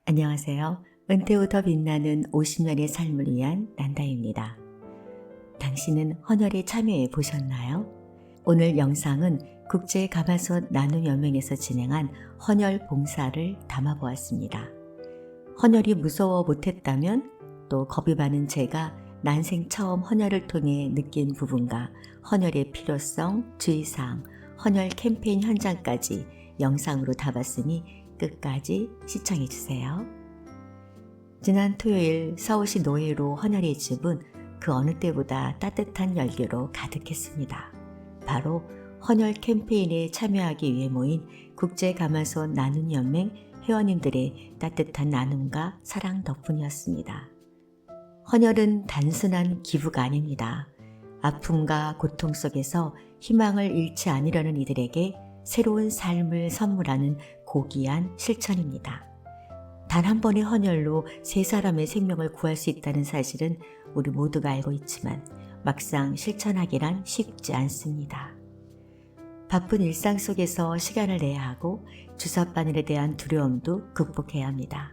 안녕하세요. 은퇴 후 더 빛나는 50년의 삶을 위한 난다입니다. 당신은 헌혈에 참여해 보셨나요? 오늘 영상은 국제 가마솥 나눔연맹에서 진행한 헌혈 봉사를 담아보았습니다. 헌혈이 무서워 못했다면 또 겁이 많은 제가 난생 처음 헌혈을 통해 느낀 부분과 헌혈의 필요성, 주의사항, 헌혈 캠페인 현장까지 영상으로 담았으니 끝까지 시청해주세요. 지난 토요일 서울시 노회로 헌혈의 집은 그 어느 때보다 따뜻한 열기로 가득했습니다. 바로 헌혈 캠페인에 참여하기 위해 모인 국제가마솥 나눔연맹 회원님들의 따뜻한 나눔과 사랑 덕분이었습니다. 헌혈은 단순한 기부가 아닙니다. 아픔과 고통 속에서 희망을 잃지 않으려는 이들에게 새로운 삶을 선물하는 고귀한 실천입니다. 단 한 번의 헌혈로 세 사람의 생명을 구할 수 있다는 사실은 우리 모두가 알고 있지만 막상 실천하기란 쉽지 않습니다. 바쁜 일상 속에서 시간을 내야 하고 주사바늘에 대한 두려움도 극복해야 합니다.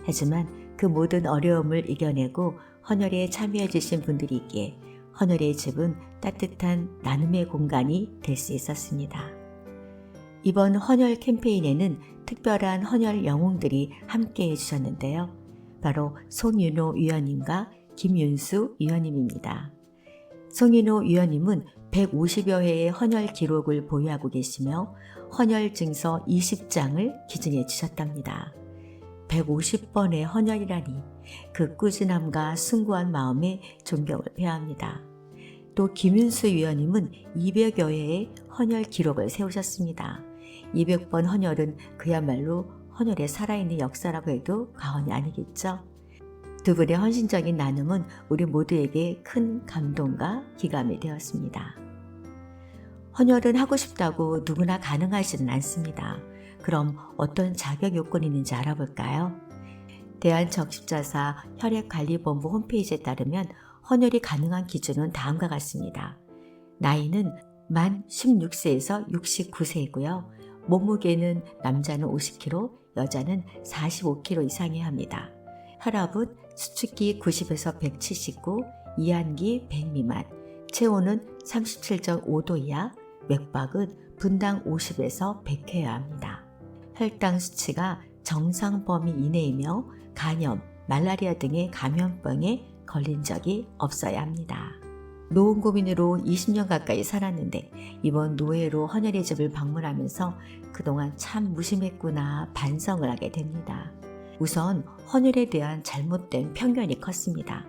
하지만 그 모든 어려움을 이겨내고 헌혈에 참여해 주신 분들이 있기에 헌혈의 집은 따뜻한 나눔의 공간이 될 수 있었습니다. 이번 헌혈 캠페인에는 특별한 헌혈 영웅들이 함께해 주셨는데요. 바로 송윤호 위원님과 김윤수 위원님입니다. 송윤호 위원님은 150여 회의 헌혈 기록을 보유하고 계시며 헌혈 증서 20장을 기증해 주셨답니다. 150번의 헌혈이라니 그 꾸준함과 숭고한 마음에 존경을 표합니다. 또 김윤수 위원님은 200여 회의 헌혈 기록을 세우셨습니다. 200번 헌혈은 그야말로 헌혈의 살아있는 역사라고 해도 과언이 아니겠죠. 두 분의 헌신적인 나눔은 우리 모두에게 큰 감동과 기감이 되었습니다. 헌혈은 하고 싶다고 누구나 가능하지는 않습니다. 그럼 어떤 자격 요건이 있는지 알아볼까요? 대한적십자사 혈액관리본부 홈페이지에 따르면 헌혈이 가능한 기준은 다음과 같습니다. 나이는 만 16세에서 69세이고요. 몸무게는 남자는 50kg, 여자는 45kg 이상이어야 합니다. 혈압은 수축기 90에서 179, 이한기 100 미만, 체온은 37.5도 이하, 맥박은 분당 50에서 100회여야 합니다. 혈당 수치가 정상 범위 이내이며 간염, 말라리아 등의 감염병에 걸린 적이 없어야 합니다. 노인 고민으로 20년 가까이 살았는데 이번 노회로 헌혈의 집을 방문하면서 그동안 참 무심했구나 반성을 하게 됩니다. 우선 헌혈에 대한 잘못된 편견이 컸습니다.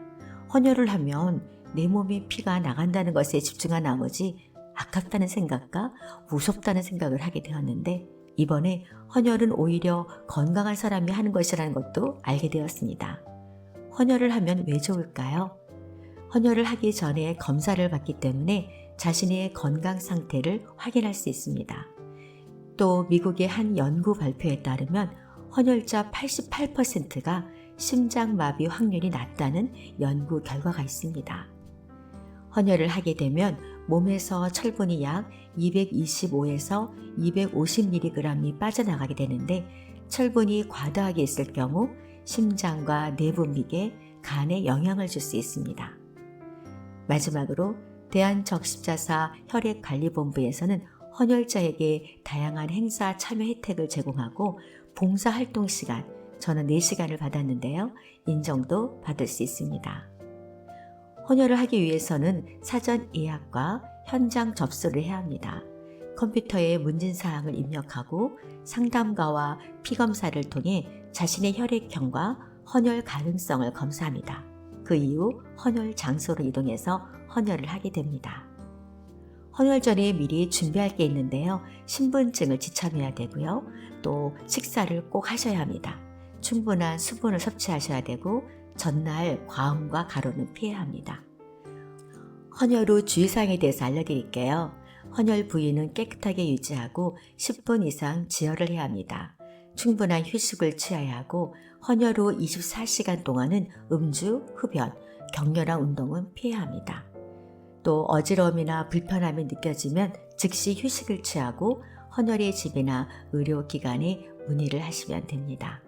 헌혈을 하면 내 몸에 피가 나간다는 것에 집중한 나머지 아깝다는 생각과 무섭다는 생각을 하게 되었는데 이번에 헌혈은 오히려 건강한 사람이 하는 것이라는 것도 알게 되었습니다. 헌혈을 하면 왜 좋을까요? 헌혈을 하기 전에 검사를 받기 때문에 자신의 건강 상태를 확인할 수 있습니다. 또 미국의 한 연구 발표에 따르면 헌혈자 88%가 심장마비 확률이 낮다는 연구 결과가 있습니다. 헌혈을 하게 되면 몸에서 철분이 약 225에서 250mg이 빠져나가게 되는데 철분이 과다하게 있을 경우 심장과 내분비계, 간에 영향을 줄 수 있습니다. 마지막으로 대한적십자사 혈액관리본부에서는 헌혈자에게 다양한 행사 참여 혜택을 제공하고 봉사활동 시간, 저는 4시간을 받았는데요. 인정도 받을 수 있습니다. 헌혈을 하기 위해서는 사전 예약과 현장 접수를 해야 합니다. 컴퓨터에 문진사항을 입력하고 상담가와 피검사를 통해 자신의 혈액형과 헌혈 가능성을 검사합니다. 그 이후 헌혈 장소로 이동해서 헌혈을 하게 됩니다. 헌혈 전에 미리 준비할 게 있는데요. 신분증을 지참해야 되고요. 또 식사를 꼭 하셔야 합니다. 충분한 수분을 섭취하셔야 되고 전날 과음과 가루는 피해야 합니다. 헌혈 후 주의사항에 대해서 알려드릴게요. 헌혈 부위는 깨끗하게 유지하고 10분 이상 지혈을 해야 합니다. 충분한 휴식을 취해야 하고 헌혈 후 24시간 동안은 음주, 흡연, 격렬한 운동은 피해야 합니다. 또 어지러움이나 불편함이 느껴지면 즉시 휴식을 취하고 헌혈의 집이나 의료기관에 문의를 하시면 됩니다.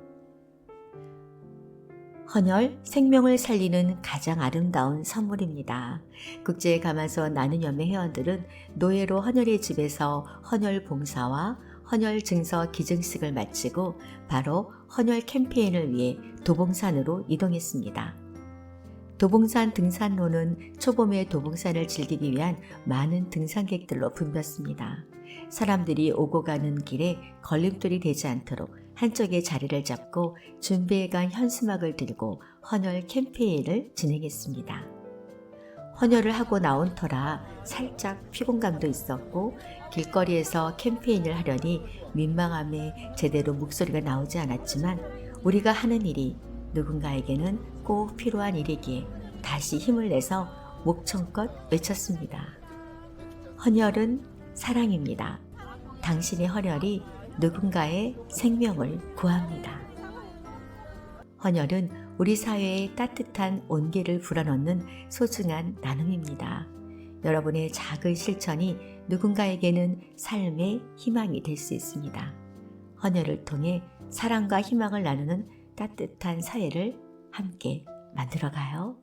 헌혈, 생명을 살리는 가장 아름다운 선물입니다. 국제가마솥 나눔연맹 회원들은 노예로 헌혈의 집에서 헌혈 봉사와 헌혈 증서 기증식을 마치고 바로 헌혈 캠페인을 위해 도봉산으로 이동했습니다. 도봉산 등산로는 초봄에 도봉산을 즐기기 위한 많은 등산객들로 붐볐습니다. 사람들이 오고 가는 길에 걸림돌이 되지 않도록 한쪽에 자리를 잡고 준비해간 현수막을 들고 헌혈 캠페인을 진행했습니다. 헌혈을 하고 나온 터라 살짝 피곤감도 있었고 길거리에서 캠페인을 하려니 민망함에 제대로 목소리가 나오지 않았지만 우리가 하는 일이 누군가에게는 꼭 필요한 일이기에 다시 힘을 내서 목청껏 외쳤습니다. 헌혈은 사랑입니다. 당신의 헌혈이 누군가의 생명을 구합니다. 헌혈은 우리 사회에 따뜻한 온기를 불어넣는 소중한 나눔입니다. 여러분의 작은 실천이 누군가에게는 삶의 희망이 될 수 있습니다. 헌혈을 통해 사랑과 희망을 나누는 따뜻한 사회를 함께 만들어가요.